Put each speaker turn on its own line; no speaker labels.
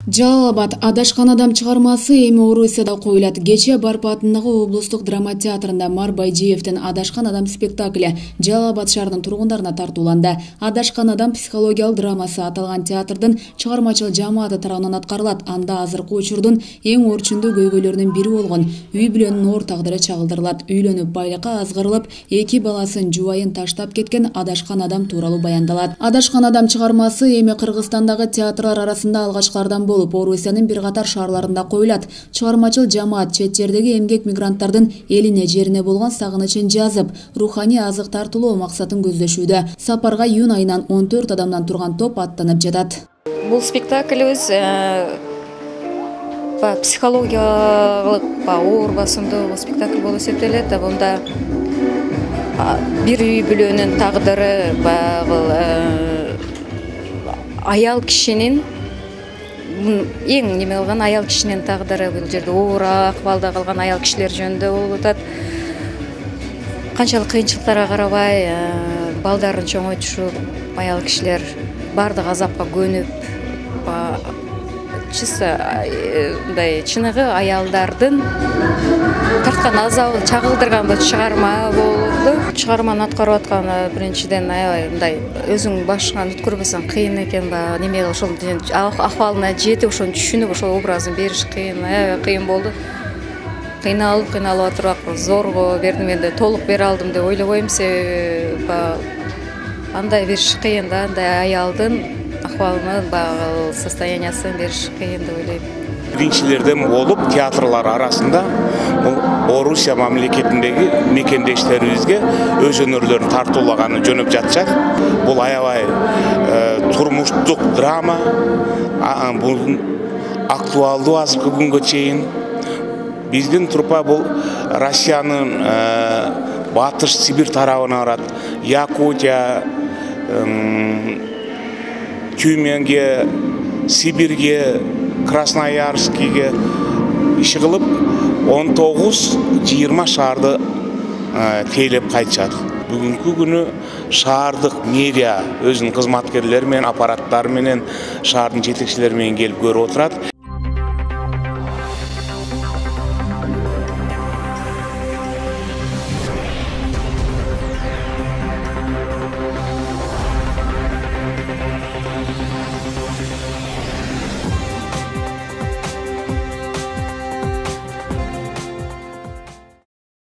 Жалал Абад адашкан адам чыгармасы эми Орусияда коюлат. Кече Барпы атындагы облустук драма театрында Мар Байжиевдин Адашкан адам спектакли Жалал Абад шаарынын тургундарына тартууланды. Адашкан адам психологиялык драмасы аталган театрдын чыгармачыл жамааты тарабынан аткарылат. Анда азыркы учурдун эң орчундуу көйгөйлөрүнүн бири болгон үй бүлөнүн оор тагдыры чагылдырылат. Үйлөнүп байлыкка азгырылып, эки баласын жубайын таштап кеткен адашкан адам тууралуу баяндалат. Адашкан адам чыгармасы эми Кыргызстандагы театрлар арасында алгачкылардан болуп, Орусиянын бир катар шаарларында коюлат. Чыгармачыл жамаат чет жердеги эмгек мигранттардын элине жерине болгон сагынычын жазып, руханий азык тартуулоо максатын көздөшүүдө. Сапарга июнь айынан 14 адамдан турган топ аттанып жатат.
Бул спектакльбиз психологиялык оор басымдуу спектакль болуп эсептелет. Бунда бир үй бүлөнүн тагдыры аял кишинин эң неме кылган аял кишинин тагдыры бул жерде оор акыбалда калган аял кишилер жөнүндө болуп атат. Канчалык кыйынчылыктарга карабай балдарын чоңойтушуп, аял кишилер бардык азапка көнүп, мындай чыныгы аялдардын тарткан азабын чагылдырган бул чыгарма болду. Чыгарманы аткарып аткан биринчиден аябай мындай өзүң башыңан өткөрбөсөң кыйын экен, неме ошол акыбалына жетип, ошону түшүнүп, ошол образын бериш кыйын, аябай кыйын болду. Кыйналып отуруп, зорго бердим, энди толук бере алдым деп ойлобойм, себеби андай бериш кыйын да, андай аялдын акыбалынын состояниясын бериш кыйын деп ойлойм.
Биринчилерден болуп театрлар арасында Орусия мамлекетиндеги мекендештерибизге өз өнөрлөрүн тартуулаганы жөнөп жатышат. Бул аябай турмуштук драма, бул актуалдуу азыркы күнгө чейин. Биздин труппа бул Россиянын Батыш Сибирь тарабына барат, Якутия, Тюменге, Сибирьге, Красноярскиге иши кылып 19-20 шаарды тейлеп кайтышат. Бүгүнкү күнү шаардык медиа өзүнүн кызматкерлери менен, аппараттары менен, шаардын жетекчилери менен келип көрүп отурат.